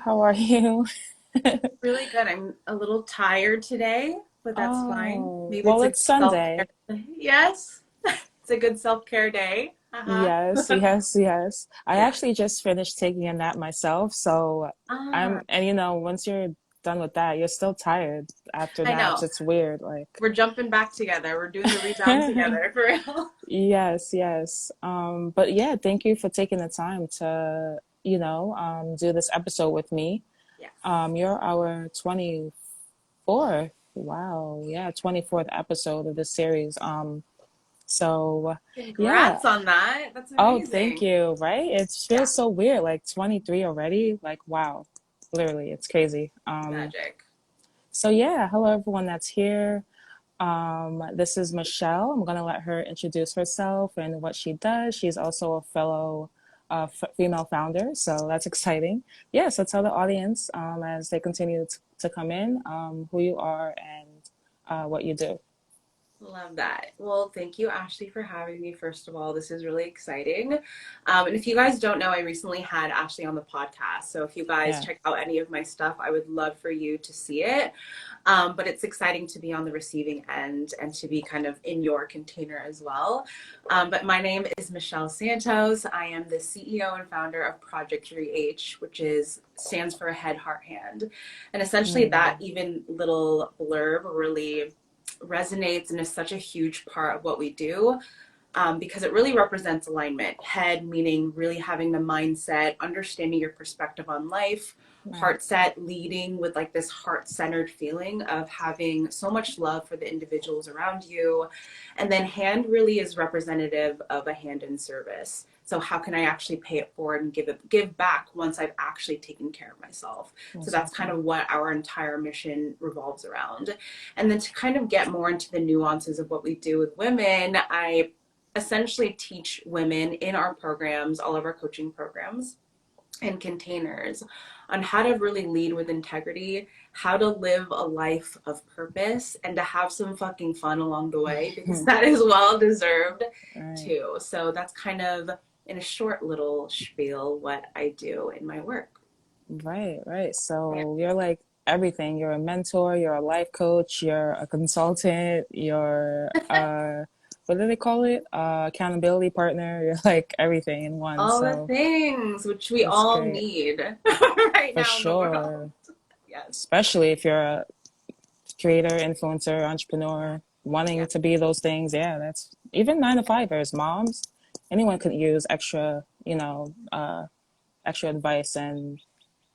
How are you? Really good. I'm a little tired today, but that's fine. Oh, Maybe well, it's a it's good self-care. Sunday. Yes, it's a good self-care day. Uh-huh. Yes, yes, yes. I Yeah. actually just finished taking a nap myself, so Ah, and once you're done with that, you're still tired after I naps. know. It's weird, like. We're jumping back together. We're doing the rebound together for real. Yes, yes. But yeah, thank you for taking the time to, do this episode with me. Yes. You're our 24th. Wow, yeah, 24th episode of this series. So yeah. Congrats on that. That's Oh, thank amazing. you. Right? It Yeah. feels so weird, like 23 already. Like, wow. Literally, it's crazy. Magic. So yeah, hello everyone that's here. This is Michelle. I'm gonna let her introduce herself and what she does. She's also a fellow female founder, so that's exciting. Yeah, so tell the audience as they continue to come in who you are and what you do. Love that. Well, thank you, Ashley, for having me. First of all, this is really exciting. And if you guys don't know, I recently had Ashley on the podcast. So if you guys Yeah. check out any of my stuff, I would love for you to see it. But it's exciting to be on the receiving end and to be kind of in your container as well. But my name is Michelle Santos. I am the CEO and founder of Project 3H, which is stands for Head, Heart, Hand. And essentially that Mm, even little blurb really resonates and is such a huge part of what we do, because it really represents alignment. Head meaning really having the mindset, understanding your perspective on life. right. Heart set leading with like this heart centered feeling of having so much love for the individuals around you. And then hand really is representative of a hand in service. So how can I actually pay it forward and give back once I've actually taken care of myself? So that's kind Exactly. of what our entire mission revolves around. And then to kind of get more into the nuances of what we do with women, I essentially teach women in our programs, all of our coaching programs and containers, on how to really lead with integrity, how to live a life of purpose, and to have some fucking fun along the way because that is well deserved Right. too. So that's kind of in a short little spiel what I do in my work. Right, right. Yeah. So you're like everything. You're a mentor, you're a life coach, you're a consultant, you're what do they call it? Accountability partner. You're like everything in one. All the So things which we that's all great. need right For now in the world. sure. Yes. Especially if you're a creator, influencer, entrepreneur, Yeah. wanting to be those things. Yeah, that's even 9 to 5ers, moms. Anyone could use extra, extra advice and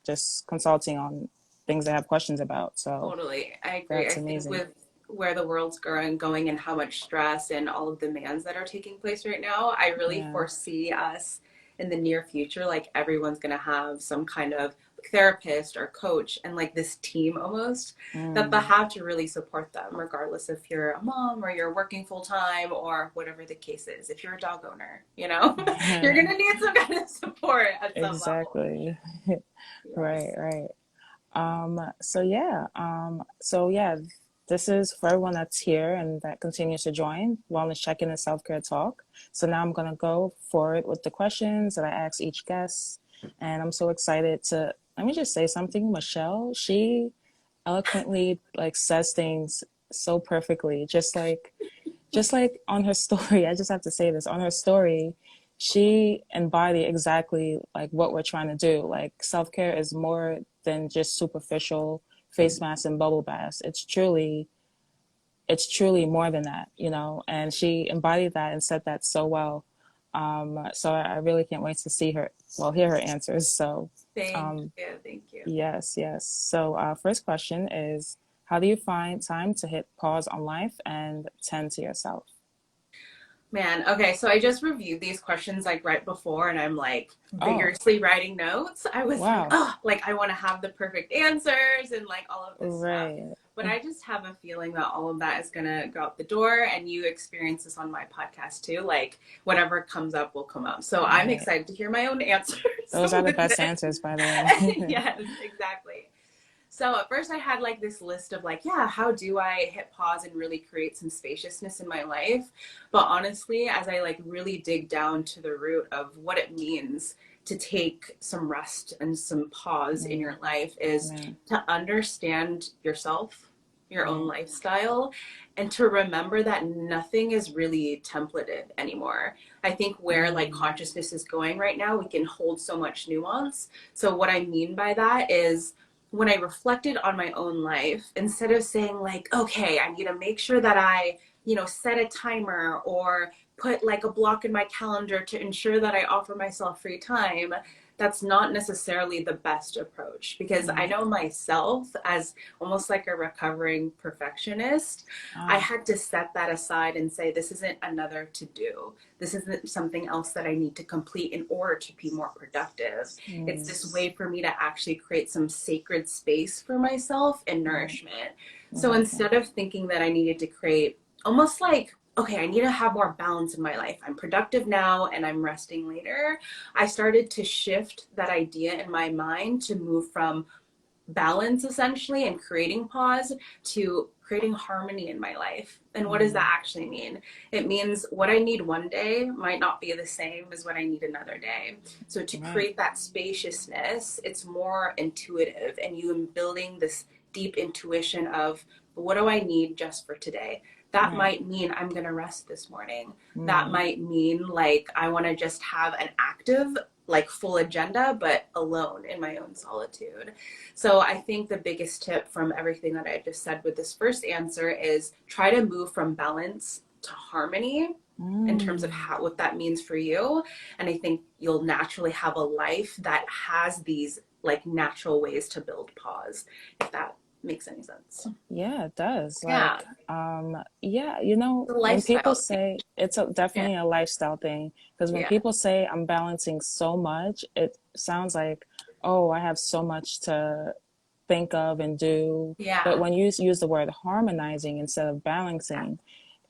just consulting on things they have questions about. So Totally. I agree. that's I think amazing. with where the world's going and how much stress and all of the demands that are taking place right now, I really Yeah. foresee us in the near future, like everyone's going to have some kind of therapist or coach and like this team almost that they Mm. have to really support them, regardless if you're a mom or you're working full time or whatever the case is. If you're a dog owner, you're going to need some kind of support at some level. Exactly. Right, Yes. right. So yeah, this is for everyone that's here and that continues to join Wellness Check In and Self-Care Talk. So now I'm gonna go forward with the questions that I ask each guest. And I'm so excited to let me just say something. Michelle, she eloquently like says things so perfectly, just like on her story. I just have to say this on her story. She embodied exactly like what we're trying to do. Like self-care is more than just superficial face masks and bubble baths. It's truly more than that, and she embodied that and said that so well. So I really can't wait to hear her answers. So Thank um, you. Thank you. yes, yes. So first question is, how do you find time to hit pause on life and tend to yourself? Man, okay, so I just reviewed these questions like right before, and I'm like Oh, vigorously writing notes. I was like, wow. oh, like I want to have the perfect answers and like all of this stuff. Right. But I just have a feeling that all of that is gonna go out the door, and you experience this on my podcast too. Like whatever comes up will come up. So I'm Right. excited to hear my own answers Those are the with best this. answers, by the way. Yes, exactly. So at first I had like this list of like, yeah, how do I hit pause and really create some spaciousness in my life? But honestly, as I like really dig down to the root of what it means to take some rest and some pause in your life is Right. to understand yourself, your own Right. lifestyle, and to remember that nothing is really templated anymore. I think where like consciousness is going right now, we can hold so much nuance. So what I mean by that is when I reflected on my own life, instead of saying like, okay, I need to make sure that I, set a timer or put like a block in my calendar to ensure that I offer myself free time, that's not necessarily the best approach, because I Right. know myself as almost like a recovering perfectionist. I Ah. had to set that aside and say, this isn't another to do. This isn't something else that I need to complete in order to be more productive. It's Mm. this way for me to actually create some sacred space for myself and Right. nourishment. So Exactly. instead of thinking that I needed to create almost like, okay, I need to have more balance in my life. I'm productive now and I'm resting later. I started to shift that idea in my mind to move from balance essentially and creating pause to creating harmony in my life. And what does that Mm. actually mean? It means what I need one day might not be the same as what I need another day. So to Right. create that spaciousness, it's more intuitive, and you am building this deep intuition of what do I need just for today? That Right. might mean I'm going to rest this morning. That Mm. might mean like I want to just have an active, like full agenda, but alone in my own solitude. So I think the biggest tip from everything that I just said with this first answer is try to move from balance to harmony in terms of Mm. how what that means for you. And I think you'll naturally have a life that has these like natural ways to build pause, if that makes any sense. Yeah, it does. Yeah. Yeah, The when people lifestyle thing. say it's Yeah. definitely a lifestyle thing, because when Yeah. people say I'm balancing so much, it sounds like, oh, I have so much to think of and do. But Yeah. when you use the word harmonizing instead of balancing,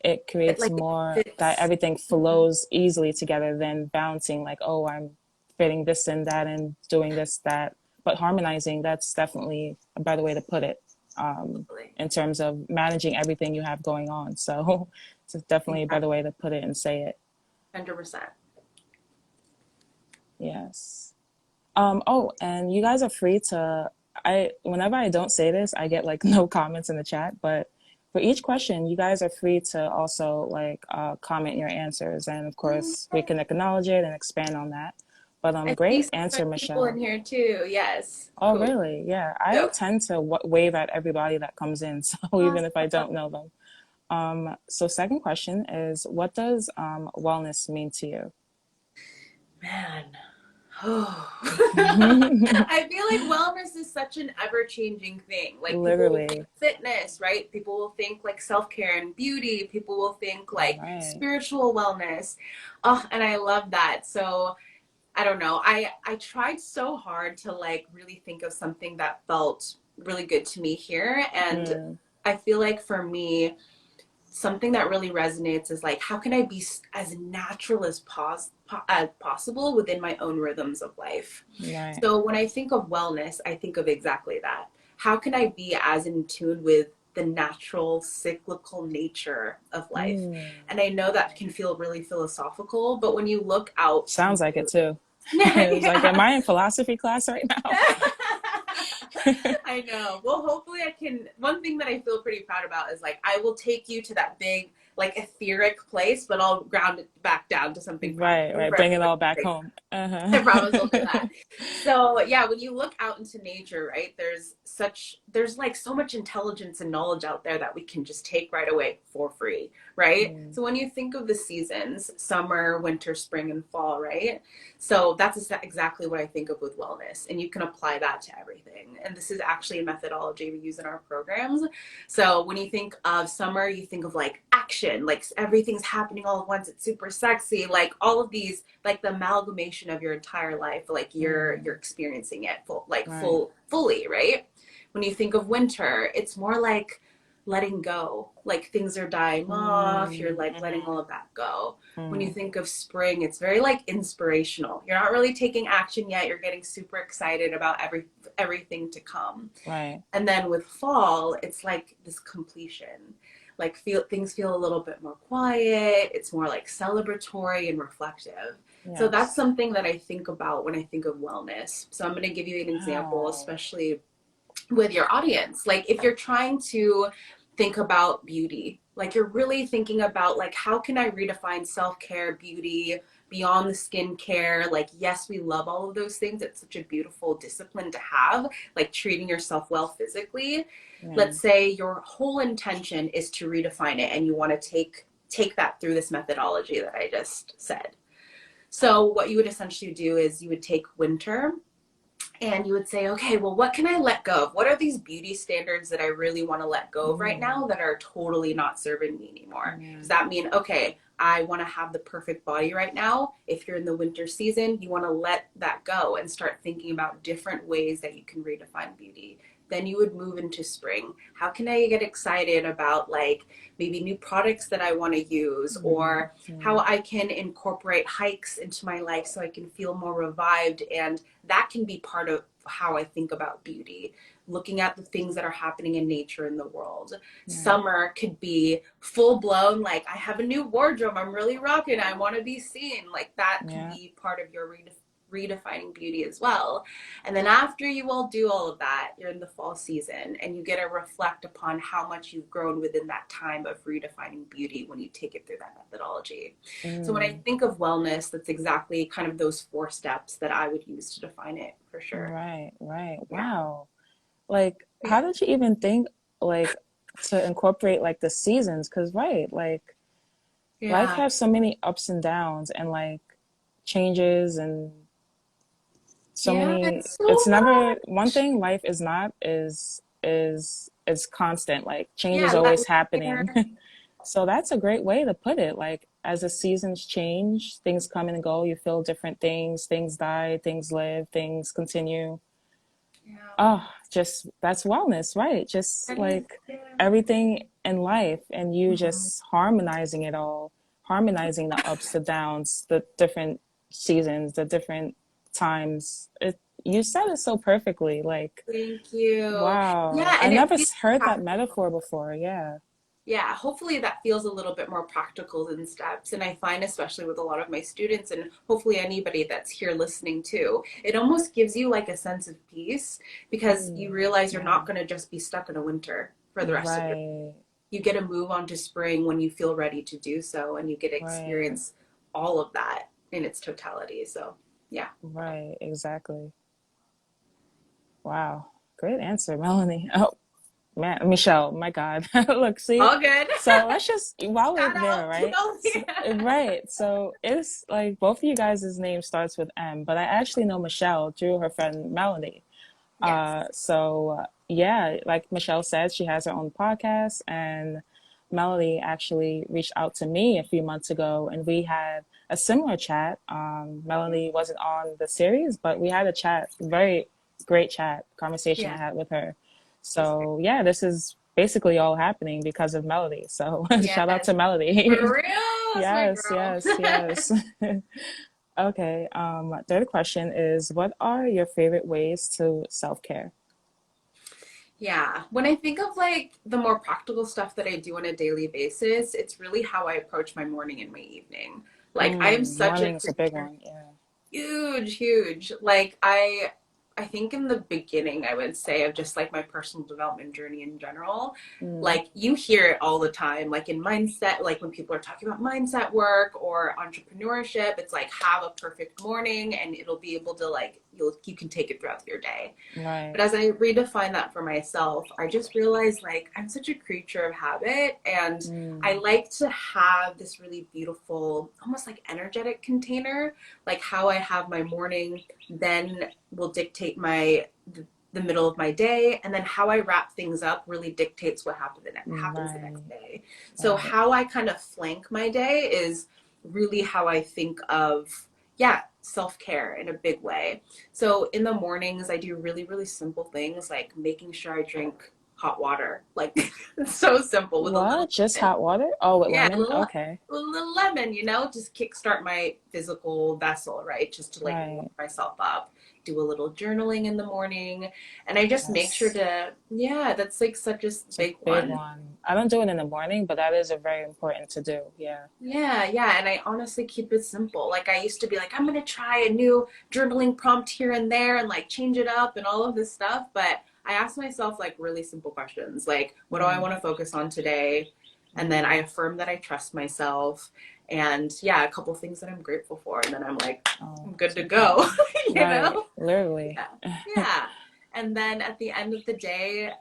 it It creates like it more that fits. everything Mhm. flows easily together than balancing, like, oh, I'm fitting this and that and doing this, that. But harmonizing, that's definitely a better way to put it, Totally. in terms of managing everything you have going on. So it's definitely a Yeah. better way to put it and say it. 100%. Yes. Oh, and you guys are free to, whenever I don't say this, I get like no comments in the chat, but for each question, you guys are free to also like comment your answers. And of course, we can acknowledge it and expand on that. But I see great some answer, good people in Michelle. here too. Yes. Oh, Cool. really? Yeah. I Yep. tend to wave at everybody that comes in, so even if I Awesome. don't know them. So second question is, what does wellness mean to you? Man. I feel like wellness is such an ever-changing thing. Like people will think Literally. fitness, right? People will think like self-care and beauty. People will think like Right. spiritual wellness. Oh, and I love that. So I don't know. I tried so hard to like really think of something that felt really good to me here. And Mm. I feel like for me, something that really resonates is like, how can I be as natural as possible within my own rhythms of life? Right. So when I think of wellness, I think of exactly that. How can I be as in tune with the natural cyclical nature of life? Mm. And I know that can feel really philosophical, but when you look out Sounds like into it too. It's like, am yeah. I in philosophy class right now? I know. Well, hopefully I can. One thing that I feel pretty proud about is like I will take you to that big, like etheric place, but I'll ground it back down to something Right, practical right. for Bring it everybody all to back take. home. I promise I'll do Uh-huh. that. So yeah, when you look out into nature, right, there's like so much intelligence and knowledge out there that we can just take right away for free, right? Mm. So when you think of the seasons, summer, winter, spring, and fall, right? So that's exactly what I think of with wellness. And you can apply that to everything. And this is actually a methodology we use in our programs. So when you think of summer, you think of like action, like everything's happening all at once. It's super sexy, like all of these, like the amalgamation of your entire life, like you're Mm. experiencing it Right. fully, right? When you think of winter, it's more like letting go, like things are dying off, you're Mm. like letting all Mhm. of that go. When you Mm. think of spring, it's very like inspirational. You're not really taking action yet, you're getting super excited about everything to come. Right. And then with fall, it's like this completion. Like feel things feel a little bit more quiet. It's more like celebratory and reflective. So that's Yes. something that I think about when I think of wellness. So I'm going to give you an example, Wow. especially with your audience. Like if you're trying to think about beauty, like you're really thinking about like how can I redefine self-care, beauty beyond the skincare? Like yes, we love all of those things. It's such a beautiful discipline to have, like treating yourself well physically. Yeah. Let's say your whole intention is to redefine it and you want to take that through this methodology that I just said. So what you would essentially do is you would take winter and you would say, okay, well, what can I let go of? What are these beauty standards that I really want to let go of right now Mm. that are totally not serving me anymore? Yeah. Does that mean, okay, I want to have the perfect body right now? If you're in the winter season, you want to let that go and start thinking about different ways that you can redefine beauty. Then you would move into spring. How can I get excited about like maybe new products that I want to use, Mm. or how Yeah. I can incorporate hikes into my life so I can feel more revived? And that can be part of how I think about beauty, looking at the things that are happening in nature in the world. Yeah. Summer could be full blown, like I have a new wardrobe, I'm really rocking, I want to be seen. Like that can Yeah. be part of your redefining beauty as well. And then after you all do all of that, you're in the fall season and you get to reflect upon how much you've grown within that time of redefining beauty when you take it through that methodology. So when I Mm. think of wellness, that's exactly kind of those 4 steps that I would use to define it for sure. Right. Right. Yeah. Wow. Like, Yeah. how did you even think, like, to incorporate like the seasons? Because, right, like, life Yeah. has so many ups and downs and like changes and so Yeah. many. It's It's so never one much. thing. Life is not is constant. Like change is Yeah. Let always me happening. share. So that's a great way to put it. Like as the seasons change, things come and go. You feel different things. Things die. Things live. Things continue. Yeah. Oh, just that's wellness, right? Just That is. like Yeah. everything in life, and you Mhm. just harmonizing it all, harmonizing the ups, the downs, the different seasons, the different times. You said it so perfectly. Like, Thank you. wow, Yeah. I And it never feels heard that practical. metaphor before. Yeah. Yeah, hopefully that feels a little bit more practical than steps. And I find, especially with a lot of my students, and hopefully anybody that's here listening too, it almost gives you like a sense of peace because you Mm, realize you're yeah. not going to just be stuck in a winter for the rest of your. Right. You get to move on to spring when you feel ready to do so, and you get to Right. experience all of that in its totality. So, yeah. Right. Exactly. Wow. Great answer, Melanie. Oh, man, Michelle, my God. Look, see? All good. So let's just, while we're Shout there, out to right? So, Melody. right. So it's like both of you guys' name starts with M, but I actually know Michelle through her friend Melanie. Yes. Yeah, like Michelle said, she has her own podcast, and Melody actually reached out to me a few months ago, and we had a similar chat. Melanie wasn't on the series, but we had a chat, very great chat conversation I Yeah. had with her. That's great. So yeah, this is basically all happening because of Melody. So shout out Yes. to Melody. For real. That's my Yes, girl. yes, yes. Okay. Third question is, what are your favorite ways to self-care? Yeah. When I think of like the more practical stuff that I do on a daily basis, it's really how I approach my morning and my evening. Like I am such a Morning's a big creature. one. Yeah. Huge, huge. Like I think in the beginning I would say of just like my personal development journey in general, Mm, like you hear it all the time, like in mindset, like when people are talking about mindset work or entrepreneurship, it's like have a perfect morning and it'll be able to like you can take it throughout your day. right. But as I redefine that for myself, I just realized like I'm such a creature of habit and I Mm, like to have this really beautiful, almost like energetic container, like how I have my morning then will dictate the middle of my day, and then how I wrap things up really dictates what happens the right. next day. So Right. how I kind of flank my day is really how I think of, yeah, self-care in a big way. So in the mornings, I do really, really simple things like making sure I drink hot water. Like it's so simple with a little What? Just lemon. hot water? Oh, with Yeah, lemon? Okay. a little lemon, just kickstart my physical vessel, right? Just to like warm Right. myself up. do a little journaling in the morning. And I just make sure Yes. to, yeah, that's like such a It's a big big one. one. I don't do it in the morning, but that is a very important to do. Yeah. Yeah, yeah, and I honestly keep it simple. Like I used to be like, I'm gonna try a new journaling prompt here and there and like change it up and all of this stuff. But I ask myself like really simple questions, like what do I Mm, want to focus on today? And then I mm. affirm that I trust myself. And yeah, a couple things that I'm grateful for. And then I'm like, Oh, I'm good to so good. go, you Right. know? Literally. Yeah. Yeah. And then at the end of the day,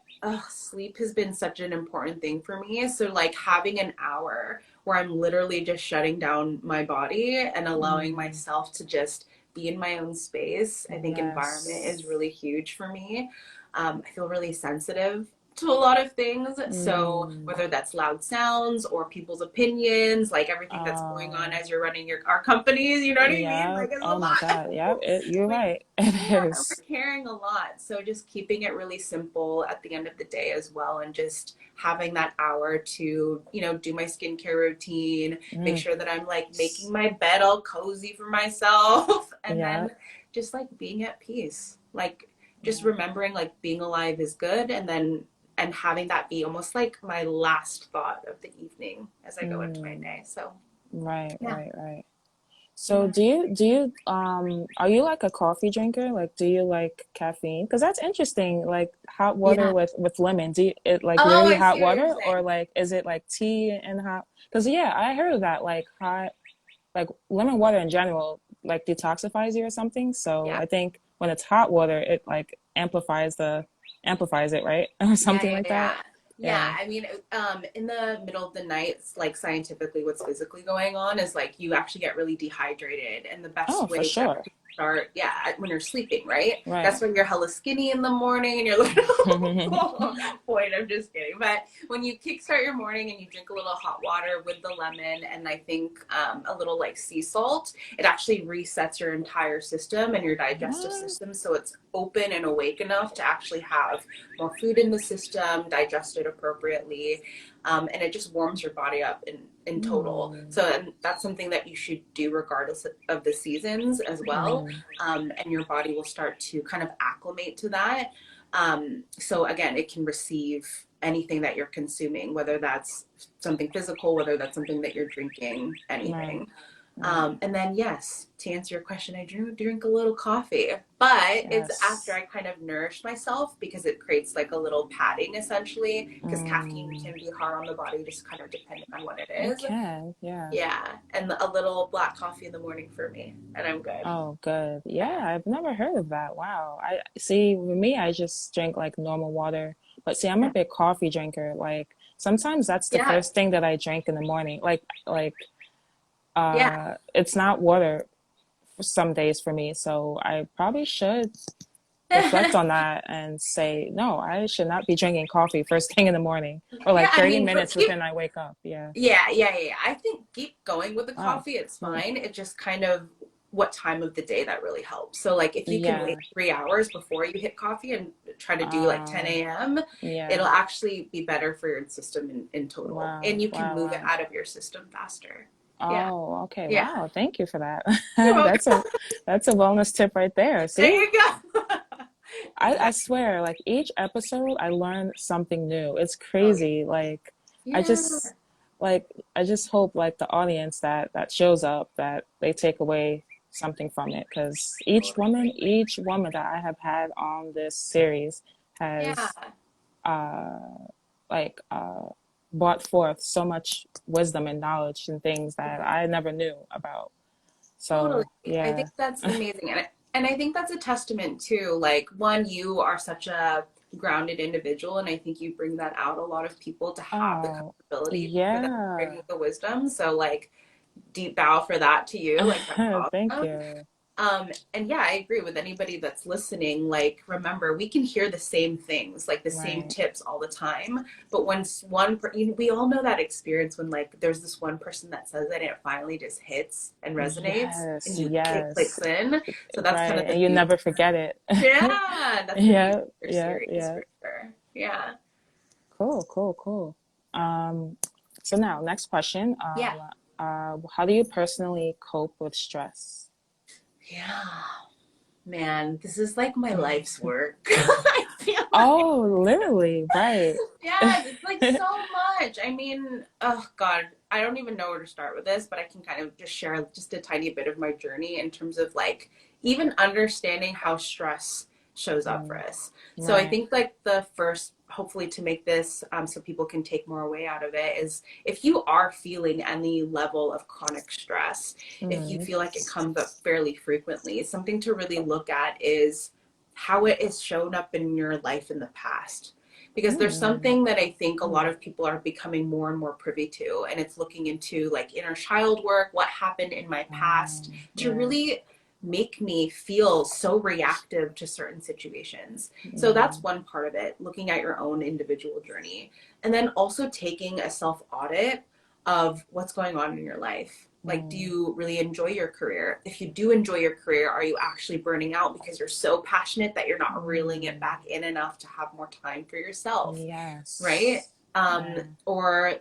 sleep has been such an important thing for me. So, like, having an hour where I'm literally just shutting down my body and allowing Mm, myself to just be in my own space, I think environment is yes. really huge for me. I feel really sensitive to a lot of things. So, Mm. whether that's loud sounds or people's opinions, like everything that's going on Oh, as you're running our companies, you know what I mean? yeah. Like, it's a Oh my God. Yeah, lot. you're we right. It yeah, we're is. carrying a lot. So just keeping it really simple at the end of the day as well, and just having that hour to, do my skincare routine, make Mm. sure that I'm like making my bed all cozy for myself, and Yeah. then just like being at peace. Like just Yeah. remembering like being alive is good, and having that be almost like my last thought of the evening as I go into my Mm. day. So Right, yeah. right, right. So Yeah. do you are you like a coffee drinker? Like do you like caffeine? Because that's interesting. Like hot water Yeah. with lemon. Do you it like Oh, literally I hot see what you're water or saying. like is it like tea and hot? Because yeah, I heard of that like hot like lemon water in general like detoxifies you or something. So Yeah. I think when it's hot water, it like amplifies it, right? Or Yeah, something yeah, like that. yeah. Yeah, Yeah. I mean, in the middle of the night, like scientifically, what's physically going on is like you actually get really dehydrated, and the Oh, best for way to sure. actually start, yeah, when you're sleeping, right? Right. That's when you're hella skinny in the morning, and you're like, point. I'm just kidding, but when you kickstart your morning and you drink a little hot water with the lemon, and I think a little like sea salt, it actually resets your entire system and your digestive What? system, so it's open and awake enough to actually have more food in the system, digested appropriately, and it just warms your body up in total. Mm, So and that's something that you should do regardless of the seasons as well, mm, and your body will start to kind of acclimate to that. So again, it can receive anything that you're consuming, whether that's something physical, whether that's something that you're drinking, right, anything. right. And then, yes, to answer your question, I do drink a little coffee, but it's after Yes. I kind of nourish myself because it creates like a little padding essentially. Because caffeine Mm, can be hard on the body, just kind of depending on what it it is. can, yeah. Yeah, and a little black coffee in the morning for me, and I'm good. Oh, good. Yeah, Yeah, I've never heard of that. Wow. I see, with me, I just drink like normal water. But see, I'm a yeah, big coffee drinker. Like sometimes that's the yeah, first thing that I drink in the morning. Like yeah. it's not water some days for me. So I probably should reflect on that and say, no, I should not be drinking coffee first thing in the morning or Yeah, like I 30 mean, but minutes keep within I wake up. Yeah. Yeah, yeah, yeah. I think keep going with the Wow. coffee. It's Cool. fine. It just kind of what time of the day that really helps. So, like, if you can wait Yeah. 3 hours before you hit coffee and try to do like 10 a.m., Yeah. it'll actually be better for your system in total. And Wow. you can Wow. move it Wow. out of your system faster. Yeah, Oh, okay. yeah. Wow. Thank you for that. You're welcome. That's a wellness tip right there. There See? you go. I Exactly. swear, like each episode I learn something new. It's Oh, yeah. crazy. I Yeah. just like I just hope like the audience that shows up that they take away something from it because each woman that I have had on this series Yeah. has uh like brought forth so much wisdom and knowledge and things that I never knew about. Totally. So I yeah. think that's amazing. And I think that's a testament too. Like, one, you are such a grounded individual, and I think you bring that out a lot of people to have the Oh, comfortability for them bringing yeah. the wisdom. So, like, deep bow for that to you. Like, that's Thank awesome. you. And yeah, I agree with anybody that's listening. Like, remember, we can hear the same things, like the same Right. tips all the time. But once we all know that experience when like there's this one person that says it and it finally just hits and resonates Yes, and it yes. clicks in. So that's kind Right. of the And you beauty. never forget it. Yeah, that's the beauty Yeah, of your yeah, series yeah. for sure. Yeah. Cool, cool, cool. Um, so now, next question. Yeah. How do you personally cope with stress? Yeah. Man, this is like my life's work. I feel like. Oh, literally, right. Yes, it's like so much. I mean, oh God, I don't even know where to start with this, but I can kind of just share just a tiny bit of my journey in terms of like even understanding how stress shows up for Mm, us. So I right. think like the first, hopefully to make this so people can take more away out of it is if you are feeling any level of chronic stress, if you Mm, feel like it comes up fairly frequently, something to really look at is how it has shown up in your life in the past, because there's mm, something that I think a lot of people are becoming more and more privy to, and it's looking into like inner child work, what happened in my past to right. really make me feel so reactive to certain situations. So that's Mm, one part of it, looking at your own individual journey. And then also taking a self audit of what's going on in your life. Like, do mm, you really enjoy your career? If you do enjoy your career, are you actually burning out because you're so passionate that you're not reeling it mm. back in enough to have more time for yourself, right? Yes. Yeah. Or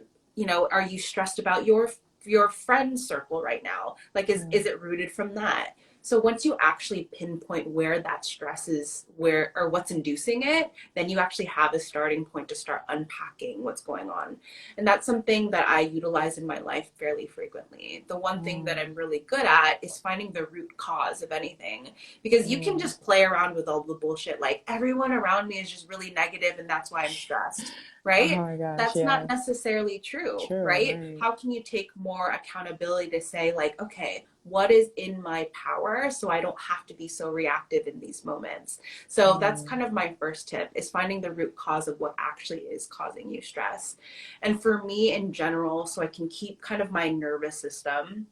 are you stressed about your friend circle right now? Like, is Mm, it rooted from that? So once you actually pinpoint where that stress is, where or what's inducing it, then you actually have a starting point to start unpacking what's going on. And that's something that I utilize in my life fairly frequently. The one thing that mm, I'm really good at is finding the root cause of anything, because you can mm. just play around with all the bullshit like everyone around me is just really negative and that's why I'm stressed, Oh right? my gosh, That's yeah. not necessarily true, True, right? right. How can you take more accountability to say, like, okay, what is in my power so I don't have to be so reactive in these moments? So that's Mm, kind of my first tip, is finding the root cause of what actually is causing you stress. And for me in general, so I can keep kind of my nervous system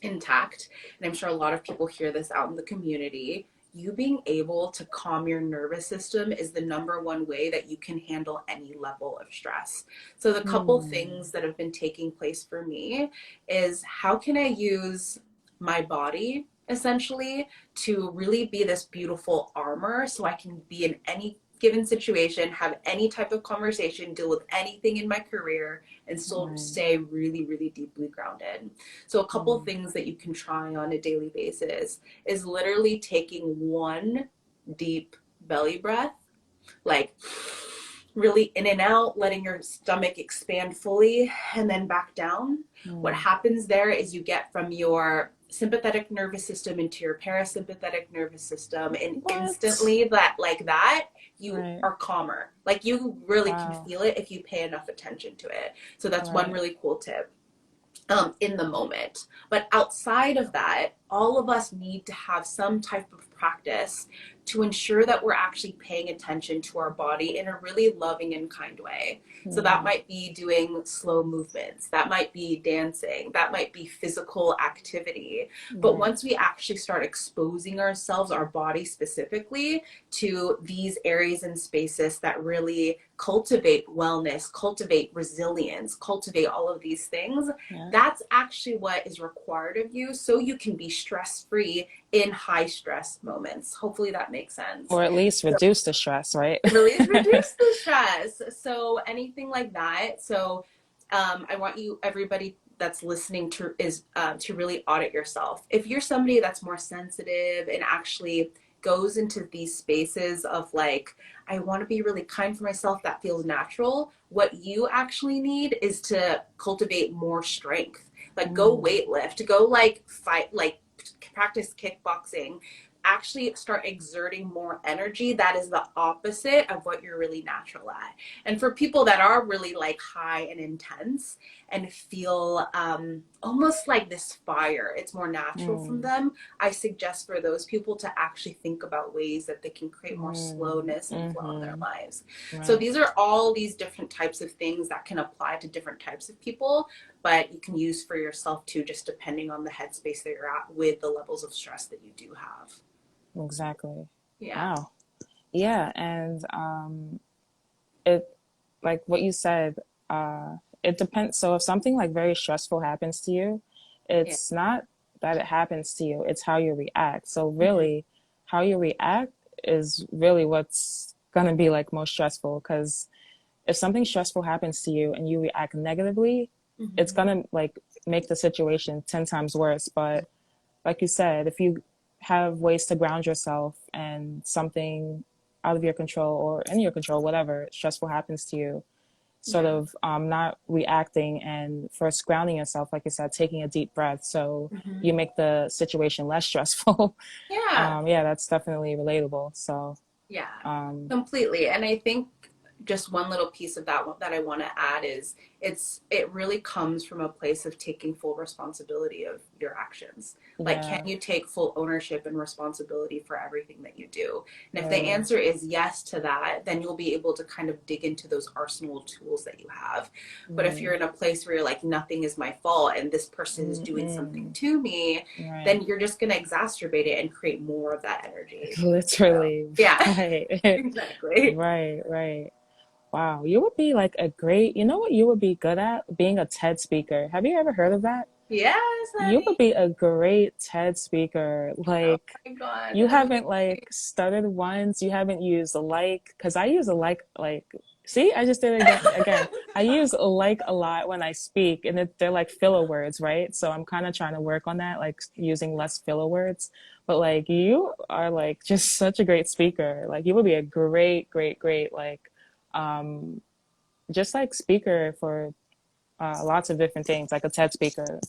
intact, and I'm sure a lot of people hear this out in the community, you being able to calm your nervous system is the number one way that you can handle any level of stress. So the couple mm, things that have been taking place for me is how can I use my body essentially to really be this beautiful armor so I can be in any given situation, have any type of conversation, deal with anything in my career, and still right. stay really, really deeply grounded. So, a couple of Mm, things that you can try on a daily basis is literally taking one deep belly breath, like really in and out, letting your stomach expand fully and then back down. What mm. happens there is you get from your sympathetic nervous system into your parasympathetic nervous system, and What? instantly that you Right. are calmer. Like, you really can Wow. feel it if you pay enough attention to it. So that's one Right. really cool tip in the moment. But outside of that, all of us need to have some type of practice to ensure that we're actually paying attention to our body in a really loving and kind way. So that Mm, might be doing slow movements, that might be dancing, that might be physical activity. But right. once we actually start exposing ourselves, our body specifically, to these areas and spaces that really cultivate wellness, cultivate resilience, cultivate all of these things, Yeah. that's actually what is required of you so you can be stress free in high stress moments. Hopefully that makes sense. Or at least So reduce the stress, right? release, reduce the stress. So anything like that. So I want you, everybody that's listening, to really audit yourself. If you're somebody that's more sensitive and actually goes into these spaces of like, I want to be really kind for myself, that feels natural. What you actually need is to cultivate more strength. Like, go Mm, weightlift, go like fight, like practice kickboxing, actually start exerting more energy that is the opposite of what you're really natural at. And for people that are really like high and intense and feel almost like this fire, it's more natural from mm, them. I suggest for those people to actually think about ways that they can create more mm, slowness and flow in their mm-hmm. lives. So Right. these are all these different types of things that can apply to different types of people, but you can use for yourself too, just depending on the headspace that you're at with the levels of stress that you do have. Exactly. Yeah. Wow. Yeah, and it like what you said, it depends. So if something like very stressful happens to you, Yeah. it's not that it happens to you, it's how you react. So Mm-hmm. really, how you react is really what's gonna be like most stressful. Because if something stressful happens to you and you react negatively, it's Mm-hmm. gonna like make the situation 10 times worse. But like you said, if you have ways to ground yourself and something out of your control or in your control, whatever stressful happens to you, sort Yeah. of not reacting and first grounding yourself, like you said, taking a deep breath so Hmm. you make the situation less stressful. Yeah. Yeah, that's definitely relatable. So, Yeah, um, completely. And I think just one little piece of that that I want to add is it really comes from a place of taking full responsibility of your actions. Like, can yeah, you take full ownership and responsibility for everything that you do? And if the right. answer is yes to that, then you'll be able to kind of dig into those arsenal tools that you have. But if Right. you're in a place where you're like, nothing is my fault and this person is doing something Mm-mm. to me, Right. then you're just going to exacerbate it and create more of that energy. So, Literally. yeah. Right. Exactly. Right, right. Wow. You would be like a great, you know what you would be good at? Being a TED speaker. Have you ever heard of that? Yes, You would honey. be a great TED speaker. Oh Like, my God. you haven't Amazing. like stuttered once. You haven't used a like, because I use a like, see, I just did it again. I use a like a lot when I speak, and they're like filler words, right? So I'm kind of trying to work on that, like using less filler words. But like, you are like just such a great speaker. Like, you would be a great, great, great, like, um, just like speaker for lots of different things, like a TED speaker.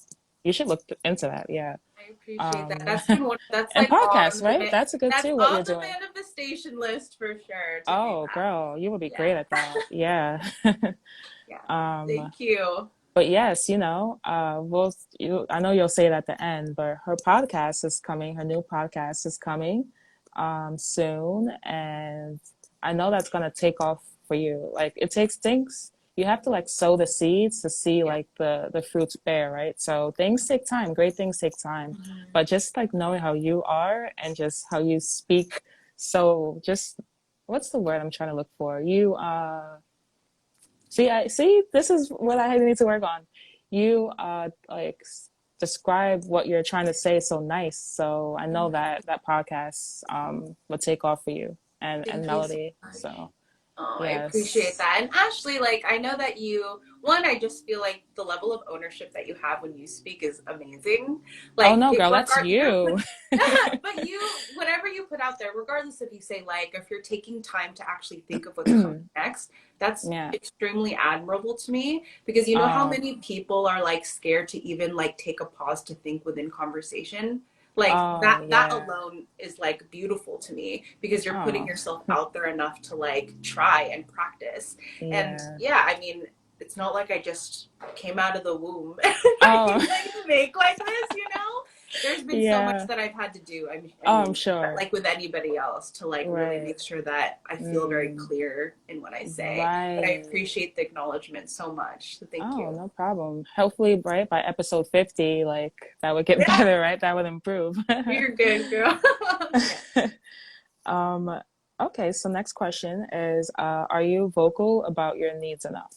You should look into that. Yeah. I appreciate that. Um, That's been one, that's and like podcasts, right? That's a good that's too, what you're on the doing. manifestation list for sure to do Oh, that. girl, you would be great Yeah. at that. Yeah. Yeah. um, Thank you. but yes, I know you'll say it at the end, but her new podcast is coming soon, and I know that's gonna take off for you. Like it takes things, you have to like sow the seeds to see Yeah. like the fruits bear, right? So things take time, great things take time. Mhm. But just like knowing how you are and just how you speak, so just what's the word I'm trying to look for? I see. This is what I need to work on. You describe what you're trying to say so nice. So I know that that podcast will take off for you and Thank you so Melody. much. So Oh, I appreciate yes. that. And Ashley, like, I know that one, I just feel like the level of ownership that you have when you speak is amazing. Oh Like, no, girl, that's you. but whatever you put out there, regardless if you say like, if you're taking time to actually think of what's coming next, that's Yeah. extremely admirable to me because you know how Oh. many people are like scared to even like take a pause to think within conversation. Like Oh that yeah. alone is like beautiful to me because you're putting Oh yourself out there enough to like try and practice. And yeah. yeah, I mean, it's not like I just came out of the womb and I Oh can like make like this, you know? There's been so much yeah. that I've had to do. I Oh, I'm mean, sure. like with anybody else, to like really Right. make sure that I feel very Mm, clear in what I say. But I right. appreciate the acknowledgement so much. So thank Oh, you. no problem. Hopefully, right, by episode 50, like that would get Yeah, better, right? That would improve. you're good, girl. Yeah. Um, okay, so next question is, are you vocal about your needs enough?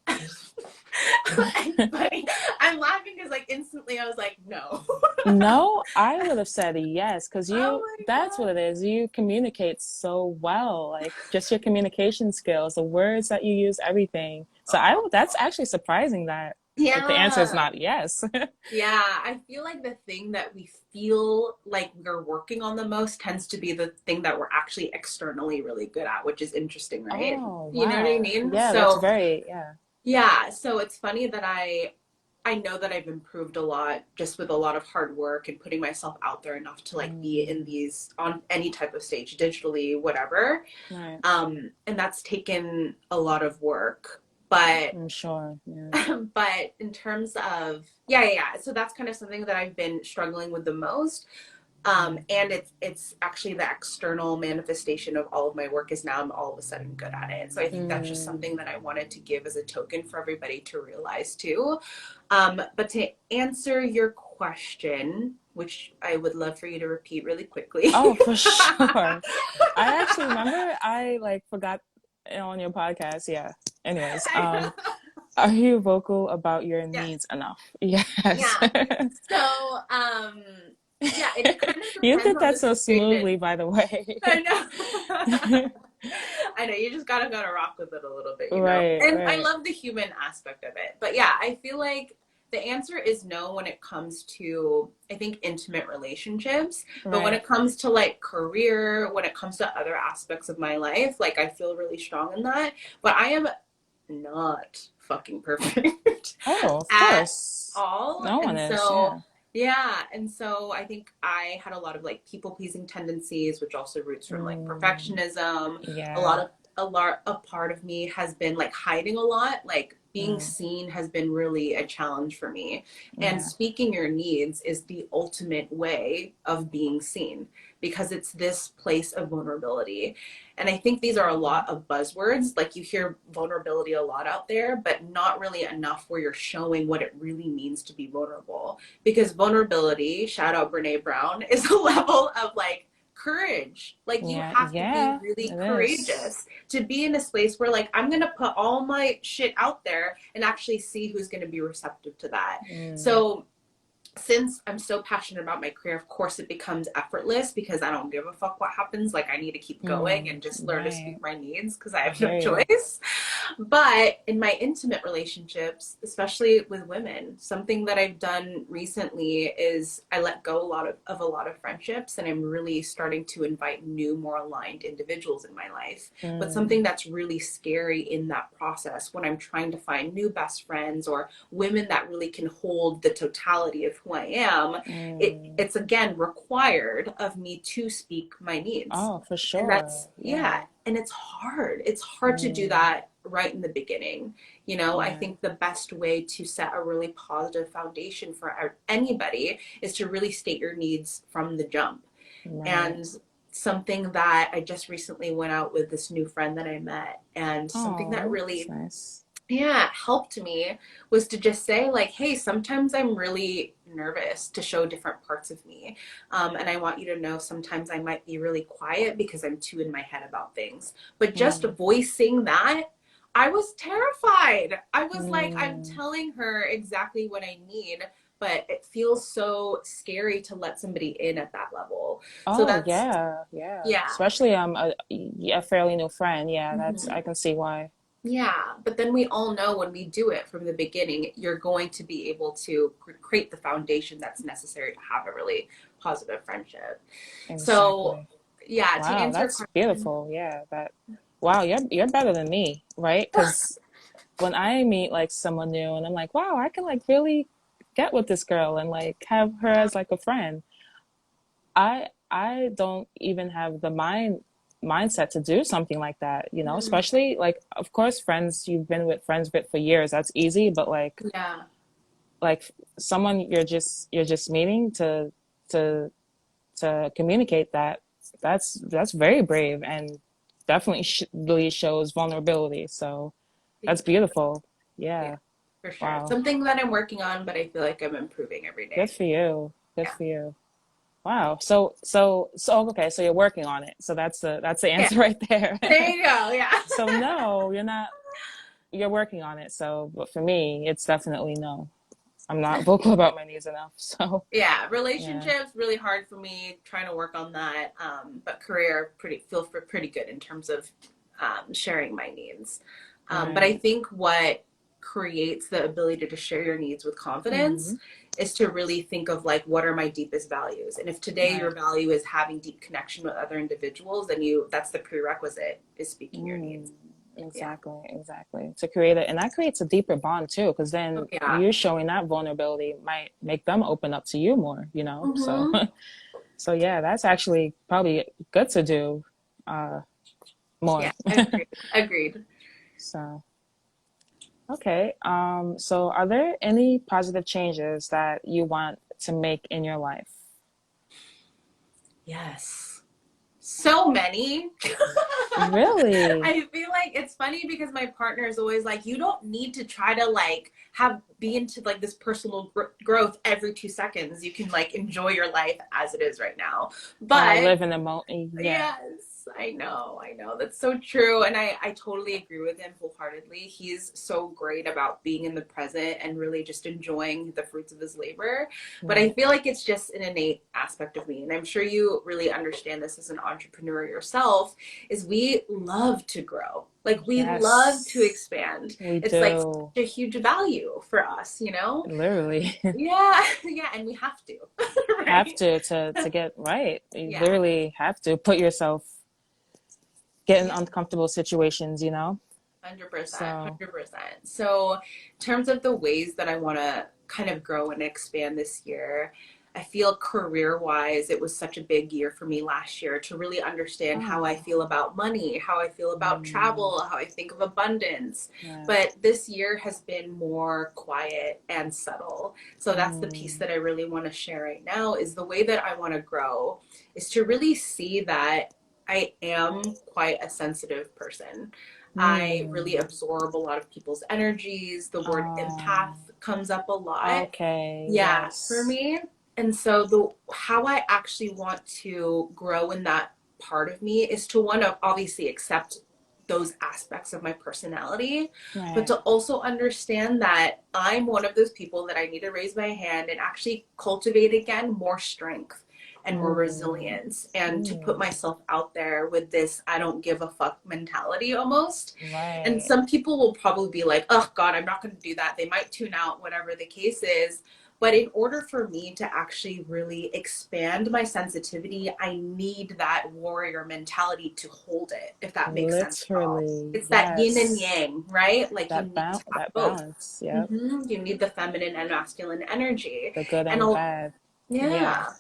It's funny. I'm laughing because like instantly I was like, no. No, I would have said yes, because Oh my that's what God. it is. You communicate so well, like just your communication skills, the words that you use, everything. So Oh, that's actually surprising that like the answer is yeah. not yes. Yeah, I feel like the thing that we feel like we're working on the most tends to be the thing that we're actually externally really good at, which is interesting, right? Oh, You know what I wow. mean? Yeah, that's very, yeah. Yeah, so it's funny that I know that I've improved a lot just with a lot of hard work and putting myself out there enough to like be in Mm, these on any type of stage, digitally, whatever. right. And that's taken a lot of work. But I'm sure. Yeah. but in terms of yeah. So that's kind of something that I've been struggling with the most. Mm, And it's actually the external manifestation of all of my work is now I'm all of a sudden good at it. So I think that's just mm, something that I wanted to give as a token for everybody to realize too. But to answer your question, which I would love for you to repeat really quickly. oh, for sure. I actually remember I like forgot on your podcast. Yeah. Anyways, I know. are you vocal about your Yes. needs enough? Yes. Yeah. So, yeah, it kind of You depends did on that the so situation. smoothly, by the way. I know. I know, you just gotta rock with it a little bit, you know. Right, And I right. love the human aspect of it. But yeah, I feel like the answer is no when it comes to, I think, intimate relationships. But when Right. it comes to like career, when it comes to other aspects of my life, like I feel really strong in that. But I am not fucking perfect Oh, of at course. all. No one And is. so, Yeah. yeah. And so I think I had a lot of like people pleasing tendencies, which also roots from like Mm, perfectionism. yeah. A part of me has been like hiding a lot, like being Mm, seen has been really a challenge for me. And yeah. speaking your needs is the ultimate way of being seen because it's this place of vulnerability. And I think these are a lot of buzzwords. Like you hear vulnerability a lot out there, but not really enough where you're showing what it really means to be vulnerable. Because vulnerability, shout out Brene Brown, is a level of like courage. Like you Yeah. have to be Yeah. really It is. courageous to be in a space where like I'm going to put all my shit out there and actually see who's going to be receptive to that. Mm, So since I'm so passionate about my career, of course it becomes effortless because I don't give a fuck what happens. Like I need to keep going and just learn to right. speak my needs because I I have no hear you. choice. But in my intimate relationships, especially with women, something that I've done recently is I let go a lot of friendships and I'm really starting to invite new, more aligned individuals in my life. But Mm, something that's really scary in that process when I'm trying to find new best friends or women that really can hold the totality of who I am, mm. it's again required of me to speak my needs. Oh, for And sure. that's, Yeah. yeah, and it's hard. It's hard to do Mm, that right in the beginning. You know, I yeah. think the best way to set a really positive foundation for anybody is to really state your needs from the jump. Right. And something that I just recently went out with this new friend that I met, and something that Oh, that's really, nice. yeah, helped me was to just say like, hey, sometimes I'm really nervous to show different parts of me, and I want you to know sometimes I might be really quiet because I'm too in my head about things. But just Mm, voicing that, I was terrified. I was like, I'm mm. telling her exactly what I need, but it feels so scary to let somebody in at that level. So Oh, that's, yeah. Yeah. yeah. Especially a fairly new friend. Yeah, that's Mhm. I can see why. Yeah, but then we all know when we do it from the beginning, you're going to be able to create the foundation that's necessary to have a really positive friendship. So, Exactly. yeah, to Wow, answer your that's question, beautiful. Yeah, that wow, you're better than me, right? Because when I meet like someone new and I'm like, wow, I can like really get with this girl and like have her as like a friend. I don't even have the mindset to do something like that, you know, mm, especially like of course friends you've been with friends with for years, that's easy, but yeah, like someone you're just meeting to to communicate that that's very brave and definitely really shows vulnerability. So that's thank you. beautiful. Yeah, Yeah. for sure. Wow. Something that I'm working on, but I feel like I'm improving every Good day. for you. Good Yeah. for you. Wow. So okay, so you're working on it. So that's the Yeah. answer right there. There you go. Yeah. So no, you're not, you're working on it. So but for me, it's definitely no. I'm not vocal about my needs enough. So Yeah, yeah. relationships really hard for me. Trying to work on that, but career pretty good in terms of sharing my needs. But I Right. think what creates the ability to share your needs with Hmm. confidence is to really think of like what are my deepest values. And if today your Right. value is having deep connection with other individuals, then you that's the prerequisite is speaking your Mm, needs. Yeah. exactly, exactly. To create it, and that creates a deeper bond too, because Oh then yeah. you showing that vulnerability might make them open up to you more, you know? So, Mm-hmm. so yeah, that's actually probably good to do uh, Yeah. more. Agreed. Agreed. So, okay. So are there any positive changes that you want to make in your life? Yes. So many. Really? I feel like it's funny because my partner is always like, you don't need to try to like have be into like this personal growth every 2 seconds. You can like enjoy your life as it is right now. But Live in the moment. Yeah. yes. I know. That's so true. And I totally agree with him wholeheartedly. He's so great about being in the present and really just enjoying the fruits of his labor. But I Right. feel like it's just an innate aspect of me. And I'm sure you really understand this as an entrepreneur yourself, is we love to grow. Like we love to Yes, expand. we It's like do. such a huge value for us, you know? Literally. Yeah, yeah, and we have to, Have right? to get right. You Yeah. literally have to put yourself get in Yeah. uncomfortable situations, you know? 100%, So, 100%. So, in terms of the ways that I want to kind of grow and expand this year, I feel career wise, it was such a big year for me last year to really understand how I oh, feel about money, how I feel about mm, travel, how I think of abundance. yeah. But this year has been more quiet and subtle. So, that's the piece Mm, that I really want to share right now is the way that I want to grow is to really see that I am quite a sensitive person. I really mm. absorb a lot of people's energies. The word empath Oh, comes up a lot. okay. Yeah, for Yes. me. And so the how I actually want to grow in that part of me is to want to obviously accept those aspects of my personality, but Right. to also understand that I'm one of those people that I need to raise my hand and actually cultivate again more strength and more Mm, resilience and to put mm. myself out there with this I don't give a fuck mentality almost. And Right. some people will probably be like, oh God, I'm not going to do that. They might tune out, whatever the case is. But in order for me to actually really expand my sensitivity, I need that warrior mentality to hold it, if that makes sense at all. Literally. It's that yin and Yes. yang, right? Like you need to have That both. balance. Yep. You need the feminine and masculine energy. The good And and the bad. Yeah. yeah.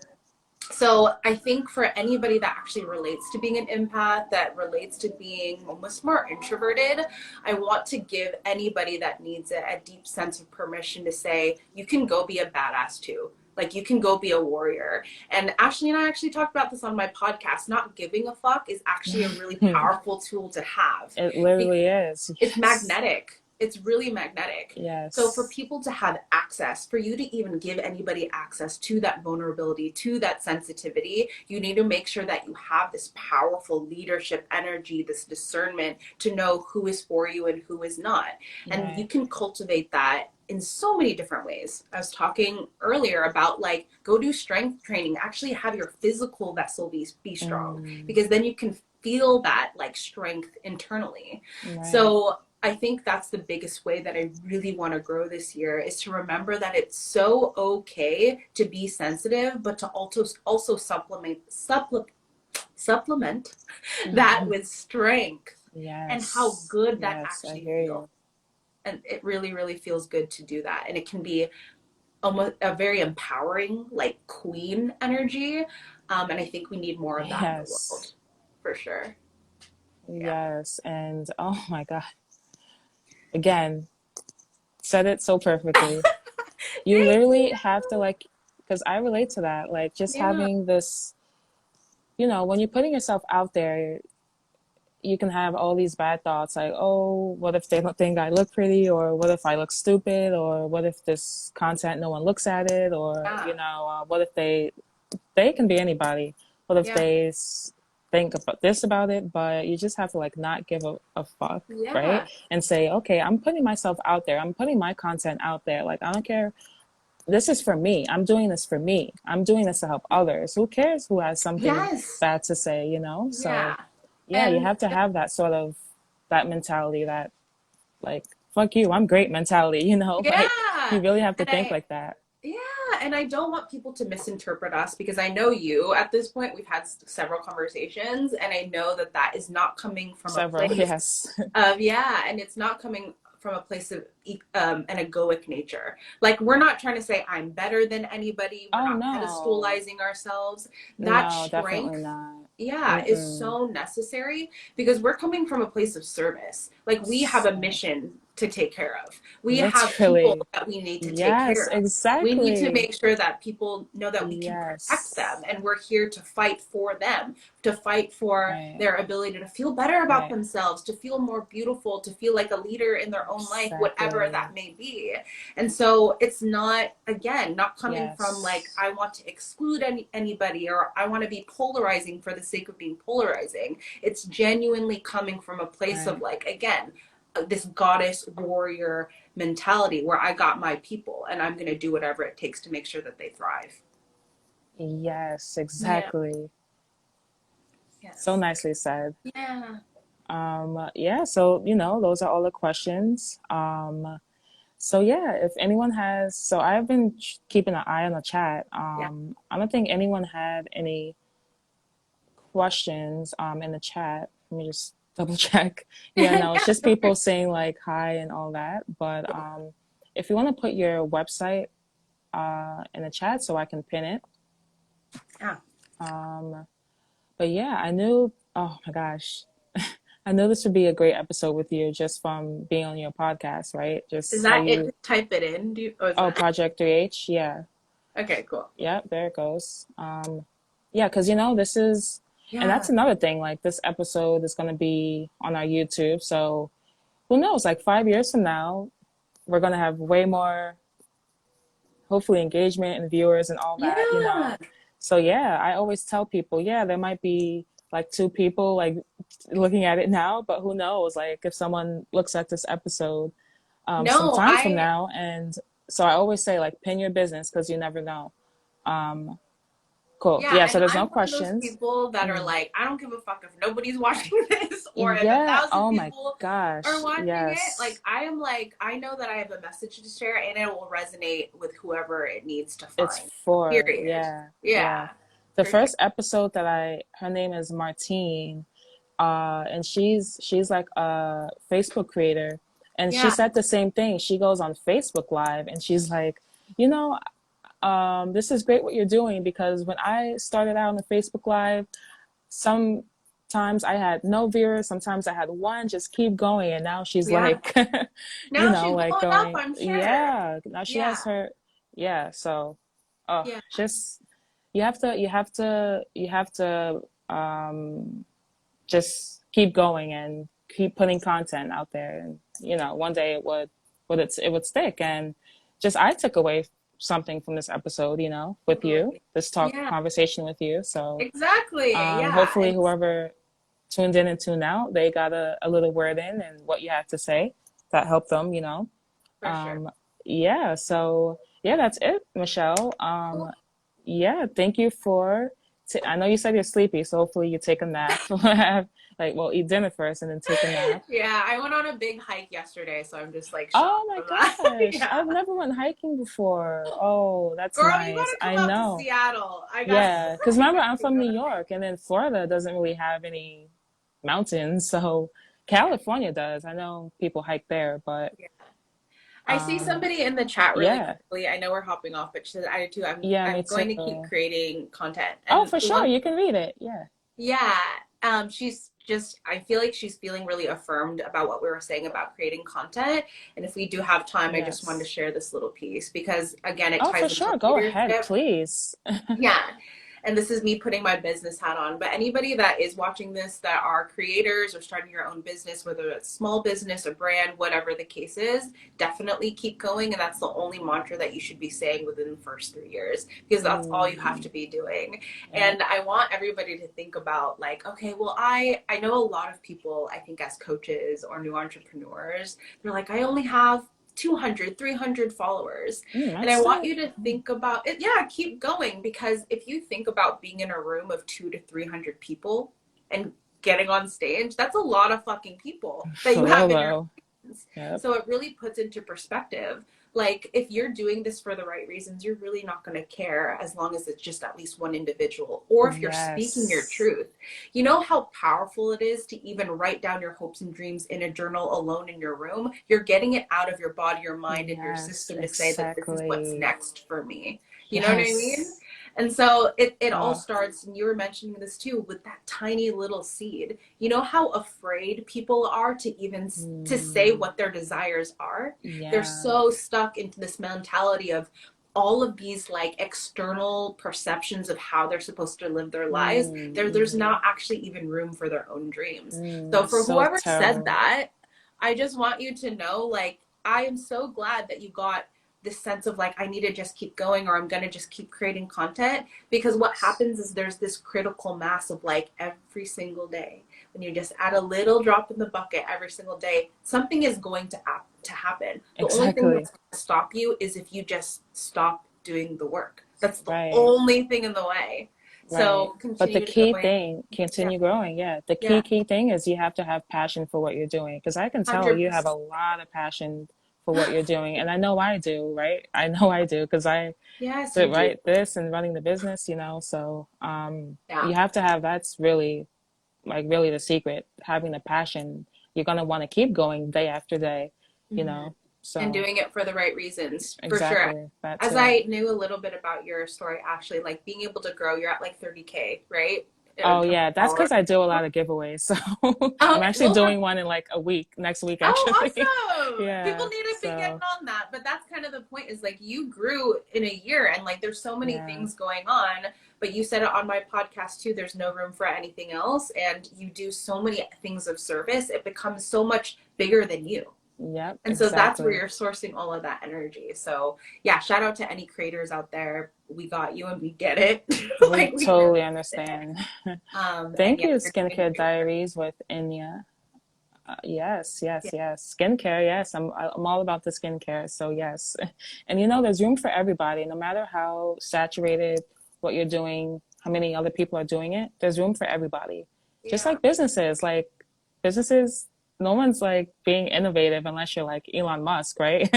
So I think for anybody that actually relates to being an empath, that relates to being almost more introverted, I want to give anybody that needs it a deep sense of permission to say, you can go be a badass too. Like you can go be a warrior. And Ashley and I actually talked about this on my podcast. Not giving a fuck is actually a really powerful tool to have. It literally is. It's Yes. magnetic. It's really magnetic. So for Yes. people to have access, for you to even give anybody access to that vulnerability, to that sensitivity, you need to make sure that you have this powerful leadership energy, this discernment to know who is for you and who is not. And you Right. can cultivate that in so many different ways. I was talking earlier about like go do strength training, actually have your physical vessel be strong Mm, because then you can feel that like strength internally. right. So I think that's the biggest way that I really want to grow this year is to remember that it's so okay to be sensitive, but to also supplement that with strength and how Yes. good that Yes. I actually hear feels. you. And it really, really feels good to do that. And it can be almost a very empowering, like queen energy. And I think we need more of that in the Yes. world for sure. Yeah. Yes. And oh my God. Again, said it so perfectly. You Thank literally you. have to like, because I relate to that. Like just Yeah. having this, when you're putting yourself out there, you can have all these bad thoughts like, oh, what if they don't think I look pretty, or what if I look stupid, or what if this content no one looks at it, or Yeah. what if they can be anybody. What if Yeah. they think about this about it? But you just have to like not give a fuck, right? Yeah. And say, okay, I'm putting myself out there. I'm putting my content out there. Like I don't care. This is for me. I'm doing this for me. I'm doing this to help others. Who cares who has something Yes. bad to say, you know? So Yeah. yeah, you And have to have that sort of that mentality, that like fuck you, I'm great mentality, like yeah. you really have to And think like that. yeah, and I don't want people to misinterpret us because I know you at this point. We've had several conversations, and I know that that is not coming from a Several. place Yes. yeah, and it's not coming from a place of an egoic nature. Like we're not trying to say I'm better than anybody. We're Oh not no. pedestalizing ourselves. That No, definitely strength, not. yeah, is Mm-mm. so necessary because we're coming from a place of service. Like we have a mission to take care of. We have people Literally. that we need to take Yes, care of. We need to exactly. make sure that people know that we can protect them, Yes. and we're here to fight for them, to fight for Right. their ability to feel better about Right. themselves, to feel more beautiful, to feel like a leader in their own life, whatever Exactly. that may be. And so it's not, again, not coming from like, Yes. I want to exclude anybody, or I want to be polarizing for the sake of being polarizing. It's genuinely coming from a place of Right. like, again, this goddess warrior mentality where I got my people and I'm going to do whatever it takes to make sure that they thrive. Yes, Yeah. exactly. So Yes. nicely said. Yeah. Yeah, so those are all the questions. So yeah, if anyone has, so I've been keeping an eye on the chat. Yeah. I don't think anyone had any questions in the chat. Let me just double check. Yeah, no, it's Yeah. just people saying like hi and all that. But Cool. if you want to put your website in the chat so I can pin it. Yeah. Um, but yeah, I knew. Oh my gosh, I knew this would be a great episode with you just from being on your podcast, right? Is Just how that it? you. Just type it in. Is Oh, that? Project 3H. Yeah, Okay, cool. yeah. There it goes. Yeah, because this is, and Yeah. that's another thing. Like this episode is going to be on our YouTube, so who knows? Like 5 years from now, we're going to have way more, hopefully, engagement and viewers and all that. Yeah. So yeah, I always tell people, yeah, there might be like two people like looking at it now, but who knows? Like if someone looks at this episode some No, time from now, and so I always say like pin your business because you never know. Um, cool. yeah, Yeah. So and there's I'm no one of those questions. people that are Mm. like, I don't give a fuck if nobody's watching this or if a Yeah. thousand Oh my people are gosh. watching it. Yes. Like, I am like, I know that I have a message to share and it will resonate with whoever it needs to It's find. for, Period. yeah. Yeah. Yeah. The For sure. first episode that her name is Martine, and she's like a Facebook creator, and she Yeah. said the same thing. She goes on Facebook Live and she's like, you know, this is great what you're doing because when I started out on the Facebook Live, sometimes I had no viewers, sometimes I had one, just keep going. And now she's Yeah. like, Now she's like blowing up, going, I'm sure. yeah, now she Yeah. has her, yeah. So, oh, Yeah. just, you have to just keep going and keep putting content out there. And, one day it would stick. And just, I took away something from this episode, with you, Totally. this talk Yeah. conversation with you. So Exactly. Yeah. hopefully And whoever tuned in and tuned out, they got a little word in and what you have to say that helped them. for sure. Yeah. So yeah, that's it, Michelle. Cool. Yeah, thank you for. I know you said you're sleepy, so hopefully you take a nap. Eat dinner first and then take a nap. Yeah, I went on a big hike yesterday, so I'm just like shot Oh my from that. gosh, Yeah. I've never went hiking before. Oh, that's Girl, you nice. gotta come I out to know. Seattle. I got Yeah, because remember I'm to from go New to hike. York, and then Florida doesn't really have any mountains, so California does. I know people hike there, but Yeah. I see um, somebody in the chat really yeah, quickly. I know we're hopping off, but she said I do too. yeah, me I'm going to keep too. creating content. Oh, And for the sure, one you can read it. Yeah. Yeah, she's just, I feel like she's feeling really affirmed about what we were saying about creating content. And if we do have time, I just wanted to Yes. share this little piece because, again, it Oh, for ties into sure. Go ahead, leadership. please. Yeah. And this is me putting my business hat on. But anybody that is watching this that are creators or starting your own business, whether it's small business, a brand, whatever the case is, definitely keep going. And that's the only mantra that you should be saying within the first 3 years, because that's all you have to Mm, be doing. yep. And I want everybody to think about like, okay, well, I know a lot of people, I think as coaches or new entrepreneurs, they're like, I only have 200, 300 followers. And I That's want it. you to think about it. Yeah, keep going. Because if you think about being in a room of 200 to 300 people and getting on stage, that's a lot of fucking people that For you real have in your though. hands. Yep. So it really puts into perspective. Like, if you're doing this for the right reasons, you're really not going to care as long as it's just at least one individual. Or if you're speaking your Yes. truth, you know how powerful it is to even write down your hopes and dreams in a journal alone in your room. You're getting it out of your body, your mind, and your Yes, system to say that this is what's exactly. next for me. You know what I mean? Yes. And so it all Oh, starts, and you were mentioning this too, with that tiny little seed. You know how afraid people are to even to say mm, what their desires are? They're yeah. so stuck into this mentality of all of these like external perceptions of how they're supposed to live their lives. There's Mm-hmm. not actually even room for their own dreams. So for So whoever said terrible. that, I just want you to know, like, I am so glad that you got this sense of like, I need to just keep going, or I'm going to just keep creating content. Because what happens is there's this critical mass of like every single day, when you just add a little drop in the bucket every single day, something is going to happen. The only thing Exactly. that's going to stop you is if you just stop doing the work. That's the Right. only thing in the way. Right. So But the continue key going. thing, Yeah. continue growing. Yeah. The Yeah. key thing is you have to have passion for what you're doing. Because I can tell you have a 100%. lot of passion for what you're doing. And I know I do, right? I know I do because I Yes, did you do. right this and running the business, so Yeah. you have to have that's really like really the secret, having the passion. You're gonna want to keep going day after day, you Hmm. know. And So doing it for the right reasons, for sure. exactly that As too. I knew a little bit about your story, Ashley, like being able to grow, you're at like 30K, right? In Oh terms yeah, of that's followers. because I do a lot of giveaways. So I'm Okay, actually well, doing one in like a week, next week oh, actually. awesome. People Yeah. need to be getting So on that. But that's kind of the point, is like you grew in a year, and like there's so many yeah. things going on. But you said it on my podcast too, there's no room for anything else. And you do so many things of service, it becomes so much bigger than you. Yep, And so that's where exactly. you're sourcing all of that energy. So yeah, shout out to any creators out there. We got you and we get it. We Like we really totally get it. understand. And Thank yeah, you, you're doing Skincare great work. Diaries with Inya. Yes, yes, Yeah. yes. Skincare, yes. I'm all about the skincare. So yes. And there's room for everybody, no matter how saturated what you're doing, how many other people are doing it, there's room for everybody. Just Yeah. like businesses, no one's like being innovative unless you're like Elon Musk, right?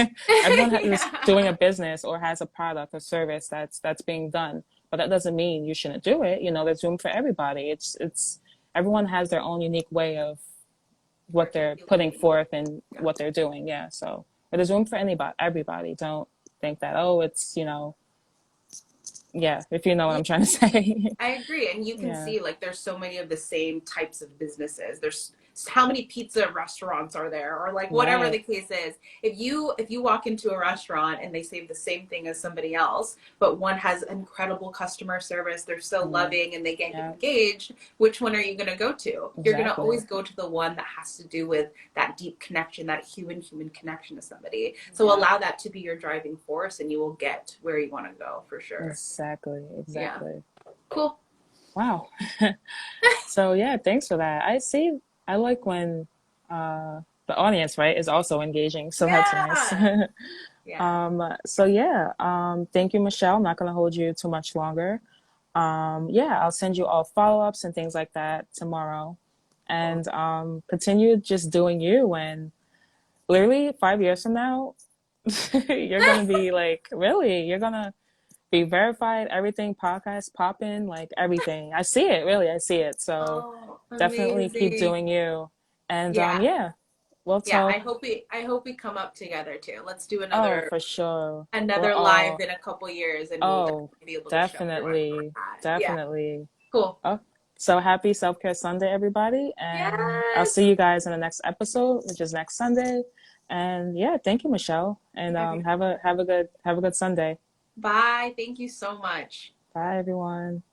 Everyone is doing a Yeah. business or has a product or service that's being done, but that doesn't mean you shouldn't do it. There's room for everybody. It's everyone has their own unique way of what they're putting Articulating. forth and Yeah. what they're doing. Yeah. So there's room for everybody. Don't think that, oh, it's, yeah, if you know what Yeah. I'm trying to say. I agree. And you can Yeah. see like there's so many of the same types of businesses. There's how many pizza restaurants are there, or like whatever the Right. case is. If you walk into a restaurant and they say the same thing as somebody else, but one has incredible customer service, they're so Mm, loving and they get you yeah, engaged, which one are you going to go to? You're going to exactly. always go to the one that has to do with that deep connection, that human connection to somebody. So Yeah, allow that to be your driving force and you will get where you want to go for sure. exactly. Yeah. Exactly. Cool. Wow. So yeah, thanks for that. I like when the audience, right, is also engaging. So that's nice. Yeah. Yeah. So yeah, thank you, Michelle. I'm not gonna hold you too much longer. Yeah, I'll send you all follow-ups and things like that tomorrow. Cool. And continue just doing you. And literally 5 years from now, you're gonna be like, really, you're gonna be verified, everything, podcast popping, like everything. I see it, really, I see it. So Oh, definitely keep amazing. doing you. And Yeah. yeah, we'll Yeah. I talk. hope we come up together too. Let's do Oh, another for sure. We're another live all, in a couple years, and we'll oh, definitely be able to show everyone where definitely, we're at. Yeah. definitely. Cool. Oh, so happy Self Care Sunday, everybody. And I'll see Yes. you guys in the next episode, which is next Sunday. And yeah, thank you, Michelle. And Okay. have a good Sunday. Bye. Thank you so much. Bye, everyone.